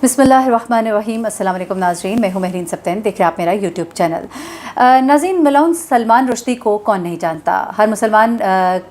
बिस्मिल्लाहिर्रहमानिर्रहीम। अस्सलाम वालेकुम नाज़रीन, मैं हूँ महरीन सब्तैन, देख रहे हैं आप मेरा यूट्यूब चैनल। नाज़रीन, मलऊन सलमान रुश्दी को कौन नहीं जानता। हर मुसलमान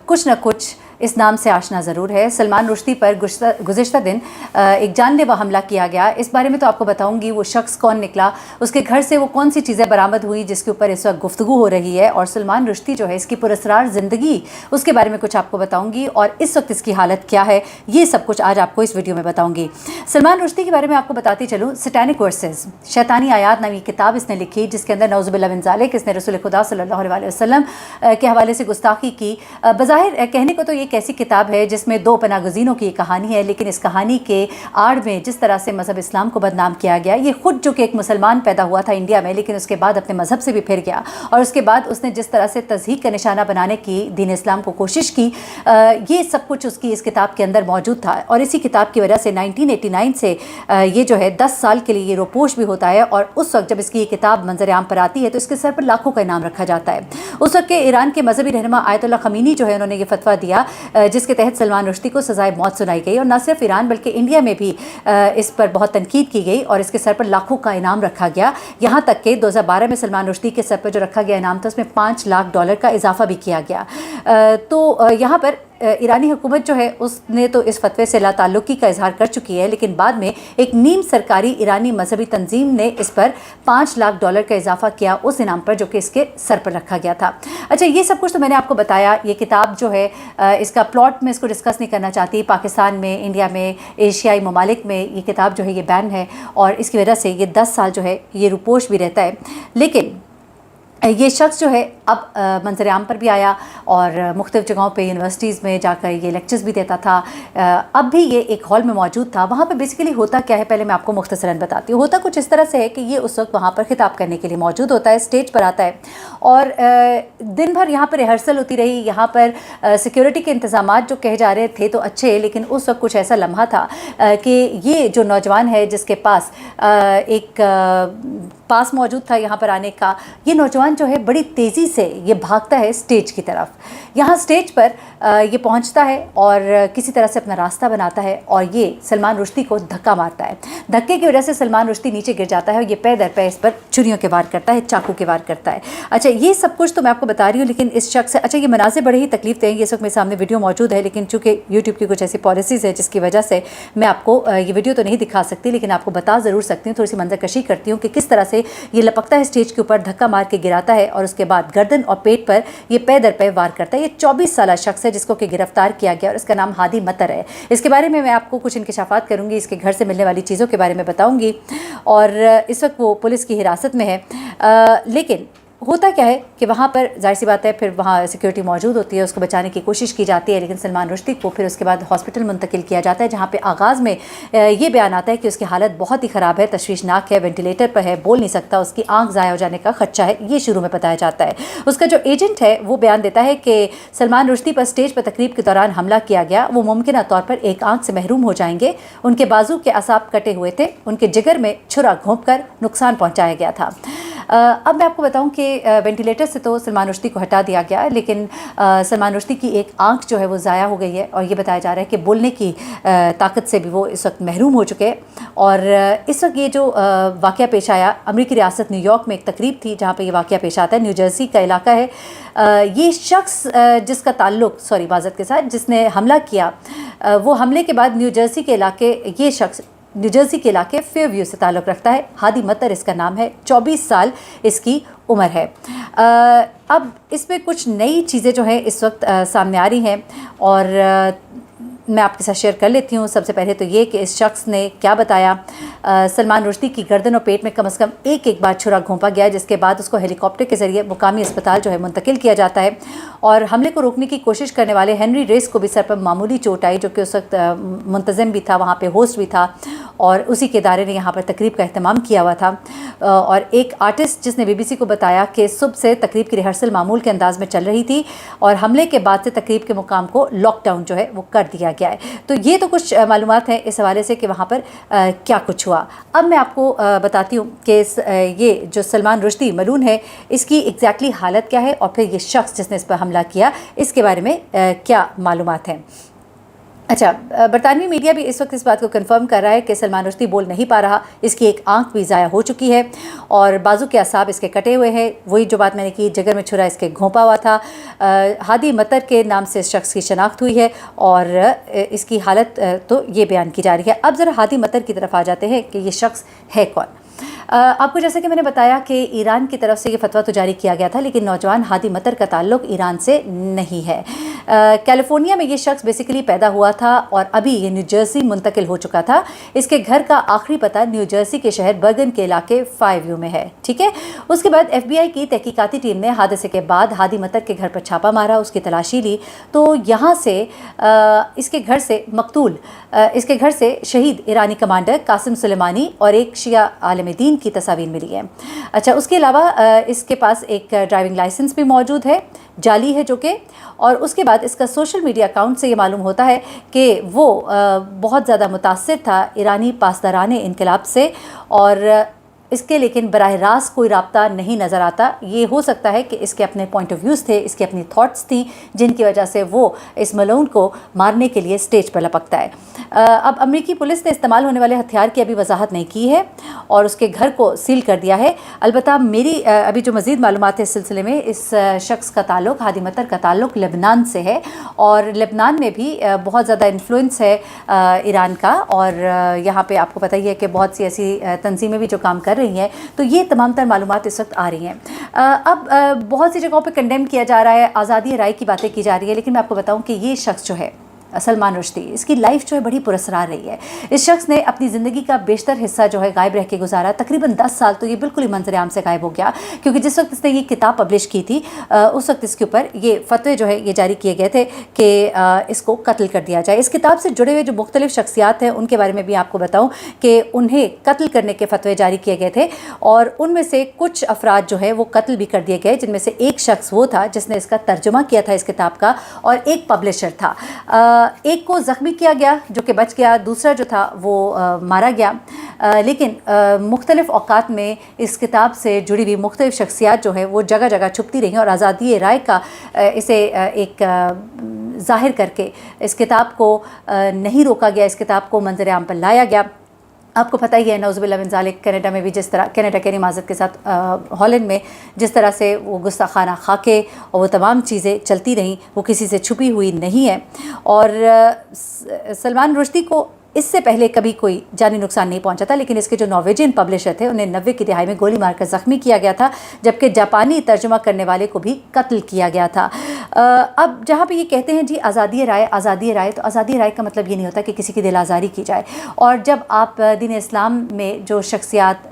कुछ न कुछ इस नाम से आशना ज़रूर है। सलमान रुश्दी पर गुज़िश्ता दिन एक जानलेवा हमला किया गया। इस बारे में तो आपको बताऊंगी वो शख्स कौन निकला, उसके घर से वो कौन सी चीज़ें बरामद हुई जिसके ऊपर इस वक्त गुफ्तगू हो रही है, और सलमान रुश्दी जो है इसकी पुरस्रार ज़िंदगी, उसके बारे में कुछ आपको बताऊंगी, और इस वक्त इसकी हालत क्या है, ये सब कुछ आज आपको इस वीडियो में बताऊंगी। सलमान रुश्दी के बारे में आपको बताती चलूँ। सैतानिक वर्सेस, शैतानी आयात नामी किताब इसने लिखी, जिसके अंदर नौज़ुबिल्लाह मिन ज़ालिक इसने रसूल खुदा सल्लल्लाहु अलैहि वसल्लम के हवाले से गुस्ताखी की। बज़ाहिर कहने को तो ये एक ऐसी किताब है जिसमें दो पनागज़ीनों की कहानी है, लेकिन इस कहानी के आड़ में जिस तरह से मज़हब इस्लाम को बदनाम किया गया, ये खुद जो कि एक मुसलमान पैदा हुआ था इंडिया में, लेकिन उसके बाद अपने मज़हब से भी फिर गया, और उसके बाद उसने जिस तरह से तज़हीक का निशाना बनाने की दीन इस्लाम को कोशिश की, ये सब कुछ उसकी इस किताब के अंदर मौजूद था। और इसी किताब की वजह से 1989 से ये जो है 10 साल के लिए ये रोपोश भी होता है, और उस वक्त जब इसकी ये किताब मंजर आम पर आती है तो इसके सर पर लाखों का इनाम रखा जाता है। उस वक्त के ईरान के मजहबी रहनुमा आयतुल्लाह ख़मीनी जो है, उन्होंने ये फतवा दिया जिसके तहत सलमान रुश्दी को सज़ाए मौत सुनाई गई, और न सिर्फ ईरान बल्कि इंडिया में भी इस पर बहुत तनकीद की गई और इसके सर पर लाखों का इनाम रखा गया। यहाँ तक कि 2012 में सलमान रुश्दी के सर पर जो रखा गया इनाम था उसमें $5 लाख का इजाफा भी किया गया। तो यहाँ पर ईरानी हुकूमत जो है उसने तो इस फतवे से लाताल्लुकी का इजहार कर चुकी है, लेकिन बाद में एक नीम सरकारी ईरानी मजहबी तंजीम ने इस पर $5 लाख का इजाफा किया उस इनाम पर जो कि इसके सर पर रखा गया था। अच्छा, ये सब कुछ तो मैंने आपको बताया। ये किताब जो है इसका प्लॉट में इसको डिस्कस नहीं करना चाहती। पाकिस्तान में, इंडिया में, एशियाई ममालिक में ये किताब जो है ये बैन है, और इसकी वजह से ये 10 साल जो है ये रुपोश भी रहता है। लेकिन ये शख्स जो है अब मंजर आम पर भी आया और मुख्तलिफ़ जगहों पे यूनिवर्सिटीज़ में जाकर ये लेक्चर्स भी देता था। अब भी ये एक हॉल में मौजूद था। वहाँ पे बेसिकली होता क्या है, पहले मैं आपको मुख्तसरन बताती हूँ। होता कुछ इस तरह से है कि ये उस वक्त वहाँ पर खिताब करने के लिए मौजूद होता है, स्टेज पर आता है, और दिन भर यहाँ पर रिहर्सल होती रही। यहाँ पर सिक्योरिटी के इंतज़ाम जो कहे जा रहे थे तो अच्छे, लेकिन उस वक्त कुछ ऐसा लम्हा था कि ये जो नौजवान है जिसके पास एक पास मौजूद था यहाँ पर आने का, ये नौजवान जो है बड़ी तेज़ी से ये भागता है स्टेज की तरफ। यहाँ स्टेज पर ये पहुँचता है और किसी तरह से अपना रास्ता बनाता है, और ये सलमान रुश्दी को धक्का मारता है। धक्के की वजह से सलमान रुश्दी नीचे गिर जाता है, और ये पैर दर पैर इस पर छुरियों के वार करता है, चाकू के वार करता है। अच्छा, ये सब कुछ तो मैं आपको बता रही हूँ, लेकिन इस शख्स से, अच्छा, ये मनाज़िर बड़े ही तकलीफ देंगे। इस वक्त मेरे सामने वीडियो मौजूद है, लेकिन चूँकि यूट्यूब की कुछ ऐसी पॉलिसीज़ है जिसकी वजह से मैं आपको ये वीडियो तो नहीं दिखा सकती, लेकिन आपको बता ज़रूर सकती हूँ, थोड़ी सी मंजरकशी करती हूँ कि किस तरह से ये लपकता है स्टेज के ऊपर, धक्का मार के गिराता है, और उसके बाद गर्दन और पेट पर ये पैर दर पैर वार करता है। ये 24 साल शख्स है जिसको कि गिरफ्तार किया गया, और इसका नाम हादी मतर है। इसके बारे में मैं आपको कुछ इंकिशाफात करूँगी, इसके घर से मिलने वाली चीज़ों के बारे में बताऊँगी, और इस वक्त वो पुलिस की हिरासत में है। लेकिन होता क्या है कि वहाँ पर जाहिर सी बात है फिर वहाँ सिक्योरिटी मौजूद होती है, उसको बचाने की कोशिश की जाती है, लेकिन सलमान रुश्दी को फिर उसके बाद हॉस्पिटल मुंतकिल किया जाता है, जहाँ पे आगाज़ में ये बयान आता है कि उसकी हालत बहुत ही ख़राब है, तशवीशनाक है, वेंटिलेटर पर है, बोल नहीं सकता, उसकी आँख ज़ाया हो जाने का खदशा है, ये शुरू में बताया जाता है। उसका जो एजेंट है वो बयान देता है कि सलमान रुश्दी पर स्टेज पर तकरीब के दौरान हमला किया गया, वो मुमकिन तौर पर एक आँख से महरूम हो जाएंगे, उनके बाजू के असाब कटे हुए थे, उनके जिगर में छुरा घोंप कर नुकसान पहुँचाया गया था। अब मैं आपको बताऊं कि वेंटिलेटर से तो सलमान रुश्दी को हटा दिया गया, लेकिन सलमान रुश्दी की एक आंख जो है वो ज़ाया हो गई है, और ये बताया जा रहा है कि बोलने की ताकत से भी वो इस वक्त महरूम हो चुके हैं। और इस वक्त ये जो वाक़या पेश आया, अमरीकी रियासत न्यूयॉर्क में एक तकरीब थी जहाँ पे ये वाक़या पेश आता है। न्यू जर्सी का इलाका है। ये शख्स जिसका ताल्लुक़, सॉरी माज़रत के साथ, जिसने हमला किया, वो हमले के बाद न्यू जर्सी के इलाके, ये शख्स न्यू जर्सी के इलाके फेयरव्यू से ताल्लुक़ रखता है। हादी मतर इसका नाम है, 24 साल इसकी उम्र है। अब इसमें कुछ नई चीज़ें जो हैं इस वक्त सामने आ रही हैं, और मैं आपके साथ शेयर कर लेती हूँ। सबसे पहले तो ये कि इस शख्स ने क्या बताया। सलमान रुश्दी की गर्दन और पेट में कम से कम एक बार छुरा घोंपा गया, जिसके बाद उसको हेलीकॉप्टर के ज़रिए मुकामी अस्पताल जो है मुंतकिल किया जाता है, और हमले को रोकने की कोशिश करने वाले हेनरी रेस को भी सर पर मामूली चोट आई, जो कि उस वक्त मुंतज़िम भी था, वहाँ पे होस्ट भी था, और उसी के इदारे ने यहाँ पर तकरीब का अहतमाम किया हुआ था। और एक आर्टिस्ट जिसने BBC को बताया कि सुबह से तकरीब की रिहर्सल मामूल के अंदाज़ में चल रही थी, और हमले के बाद से तकरीब के मुकाम को लॉकडाउन जो है वो कर दिया गया है। तो ये तो कुछ मालूमात हैं इस हवाले से कि वहाँ पर क्या कुछ हुआ। अब मैं आपको बताती हूँ कि ये जो सलमान रुश्दी मलून है, इसकी एग्जैक्टली हालत क्या है, और फिर ये शख्स जिसने इस पर हमला किया इसके बारे में क्या मालूमात हैं। अच्छा, برطانوی میڈیا بھی اس وقت اس بات کو کنفرم کر رہا ہے کہ سلمان رشدی بول نہیں پا رہا، اس کی ایک آنکھ بھی ضائع ہو چکی ہے اور بازو کے اعصاب اس کے کٹے ہوئے ہیں، وہی جو بات میں نے کی، جگر میں چھرا اس کے گھونپا ہوا تھا۔ ہادی مطر کے نام سے اس شخص کی شناخت ہوئی ہے اور اس کی حالت تو یہ بیان کی جا رہی ہے۔ اب ذرا ہادی مطر کی طرف آ جاتے ہیں کہ یہ شخص ہے کون۔ آپ کو جیسے کہ میں نے بتایا کہ ایران کی طرف سے یہ فتویٰ تو جاری کیا گیا تھا، لیکن نوجوان ہادی مطر کا تعلق ایران سے نہیں ہے۔ کیلیفورنیا میں یہ شخص بیسیکلی پیدا ہوا تھا اور ابھی یہ نیو جرسی منتقل ہو چکا تھا۔ اس کے گھر کا آخری پتہ نیو جرسی کے شہر برگن کے علاقے 5U میں ہے، ٹھیک ہے۔ اس کے بعد FBI کی تحقیقاتی ٹیم نے حادثے کے بعد ہادی مطر کے گھر پر چھاپا مارا، اس کی تلاشی لی تو یہاں سے اس کے گھر سے شہید ایرانی کمانڈر قاسم سلیمانی اور ایک شیعہ عالم دین کی تصاویر ملی ہیں۔ اچھا، اس کے علاوہ اس کے پاس ایک ڈرائیونگ لائسنس بھی موجود ہے، جعلی ہے جو کہ، اور اس کے بعد اس کا سوشل میڈیا اکاؤنٹ سے یہ معلوم ہوتا ہے کہ وہ بہت زیادہ متاثر تھا ایرانی پاسداران انقلاب سے، اور اس کے لیکن براہ راست کوئی رابطہ نہیں نظر آتا۔ یہ ہو سکتا ہے کہ اس کے اپنے پوائنٹ آف ویوز تھے، اس کی اپنی تھاٹس تھیں جن کی وجہ سے وہ اس ملعون کو مارنے کے لیے سٹیج پر لپکتا ہے۔ اب امریکی پولیس نے استعمال ہونے والے ہتھیار کی ابھی وضاحت نہیں کی ہے اور اس کے گھر کو سیل کر دیا ہے۔ البتہ میری ابھی جو مزید معلومات ہے اس سلسلے میں، اس شخص کا تعلق، ہادی مطر کا تعلق لبنان سے ہے اور لبنان میں بھی بہت زیادہ انفلوئنس ہے ایران کا، اور یہاں پہ آپ کو پتہ ہی ہے کہ بہت سی ایسی تنظیمیں بھی جو کام کر رہی ہیں، تو یہ تمام تر معلومات اس وقت آ رہی ہیں۔ اب بہت سی جگہوں پہ کنڈیم کیا جا رہا ہے، آزادی رائے کی باتیں کی جا رہی ہے، لیکن میں آپ کو بتاؤں کہ یہ شخص جو ہے سلمان رشدی، اس کی لائف جو ہے بڑی پراسرار رہی ہے۔ اس شخص نے اپنی زندگی کا بیشتر حصہ جو ہے غائب رہ کے گزارا، تقریباً 10 سال تو یہ بالکل ہی منظر عام سے غائب ہو گیا، کیونکہ جس وقت اس نے یہ کتاب پبلش کی تھی اس وقت اس کے اوپر یہ فتوے جو ہے یہ جاری کیے گئے تھے کہ اس کو قتل کر دیا جائے۔ اس کتاب سے جڑے ہوئے جو مختلف شخصیات ہیں ان کے بارے میں بھی آپ کو بتاؤں کہ انہیں قتل کرنے کے فتوے جاری کیے گئے تھے، اور ان میں سے کچھ افراد جو ہے وہ قتل بھی کر دیے گئے، جن میں سے ایک شخص وہ تھا جس نے اس کا ترجمہ کیا تھا اس کتاب کا، اور ایک پبلشر تھا۔ ایک کو زخمی کیا گیا جو کہ بچ گیا، دوسرا جو تھا وہ مارا گیا، لیکن مختلف اوقات میں اس کتاب سے جڑی ہوئی مختلف شخصیات جو ہے وہ جگہ جگہ چھپتی رہی اور آزادی رائے کا اسے ایک ظاہر کر کے اس کتاب کو نہیں روکا گیا، اس کتاب کو منظر عام پر لایا گیا۔ آپ کو پتہ ہی ہے نعوذ باللہ من ذالک، کینیڈا میں بھی جس طرح، کینیڈا کے معذرت کے ساتھ ہالینڈ میں جس طرح سے وہ گستاخانہ خاکے اور وہ تمام چیزیں چلتی رہیں، وہ کسی سے چھپی ہوئی نہیں ہے، اور سلمان رشدی کو اس سے پہلے کبھی کوئی جانی نقصان نہیں پہنچا تھا، لیکن اس کے جو نارویجین پبلشر تھے انہیں 90 کی دہائی میں گولی مار کر زخمی کیا گیا تھا، جبکہ جاپانی ترجمہ کرنے والے کو بھی قتل کیا گیا تھا۔ اب جہاں پہ یہ کہتے ہیں جی آزادی رائے، تو آزادی رائے کا مطلب یہ نہیں ہوتا کہ کسی کی دل آزاری کی جائے، اور جب آپ دین اسلام میں جو شخصیات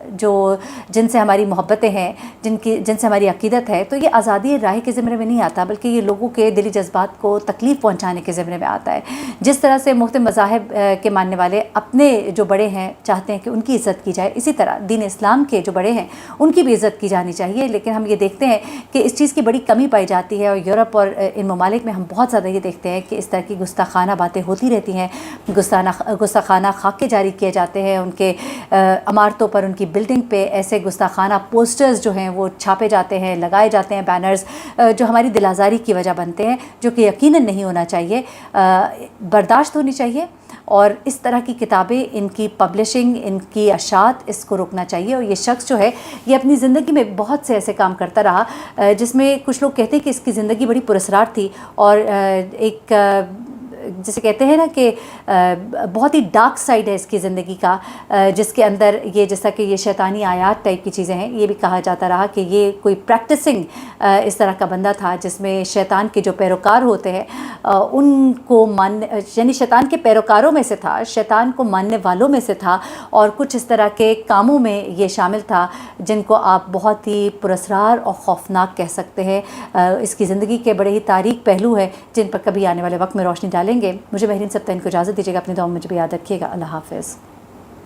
جن سے ہماری محبتیں ہیں، جن سے ہماری عقیدت ہے، تو یہ آزادی رائے کے زمرے میں نہیں آتا، بلکہ یہ لوگوں کے دلی جذبات کو تکلیف پہنچانے کے زمرے میں آتا ہے۔ جس طرح سے مختلف مذاہب کے ماننے والے اپنے جو بڑے ہیں چاہتے ہیں کہ ان کی عزت کی جائے، اسی طرح دین اسلام کے جو بڑے ہیں ان کی بھی عزت کی جانی چاہیے، لیکن ہم یہ دیکھتے ہیں کہ اس چیز کی بڑی کمی پائی جاتی ہے، اور یورپ اور ان ممالک میں ہم بہت زیادہ یہ دیکھتے ہیں کہ اس طرح کی گستاخانہ باتیں ہوتی رہتی ہیں، گستاخانہ خاکے جاری کیے جاتے ہیں، ان کے عمارتوں پر، ان کی بلڈنگ پہ ایسے گستاخانہ پوسٹرز جو ہیں وہ چھاپے جاتے ہیں، لگائے جاتے ہیں، بینرز جو ہماری دل آزاری کی وجہ بنتے ہیں، جو کہ یقیناً نہیں ہونا چاہیے، برداشت ہونی چاہیے، اور اس طرح کی کتابیں، ان کی پبلشنگ، ان کی اشاعت، اس کو روکنا چاہیے۔ اور یہ شخص جو ہے یہ اپنی زندگی میں بہت سے ایسے کام کرتا رہا جس میں کچھ لوگ کہتے ہیں کہ اس کی زندگی بڑی پراسرار تھی، اور ایک جسے کہتے ہیں نا کہ بہت ہی ڈارک سائڈ ہے اس کی زندگی کا، جس کے اندر یہ جیسا کہ یہ شیطانی آیات ٹائپ کی چیزیں ہیں، یہ بھی کہا جاتا رہا کہ یہ کوئی پریکٹسنگ اس طرح کا بندہ تھا جس میں شیطان کے جو پیروکار ہوتے ہیں ان کو یعنی شیطان کے پیروکاروں میں سے تھا، شیطان کو ماننے والوں میں سے تھا، اور کچھ اس طرح کے کاموں میں یہ شامل تھا جن کو آپ بہت ہی پراسرار اور خوفناک کہہ سکتے ہیں۔ اس کی زندگی کے بڑے ہی تاریک پہلو ہیں جن پر کبھی آنے والے وقت میں روشنی ڈالیں گے۔ مجھے مہرین سبطین کو اجازت دیجیے گا، اپنی دعاؤں میں مجھے بھی یاد رکھیے گا۔ اللہ حافظ۔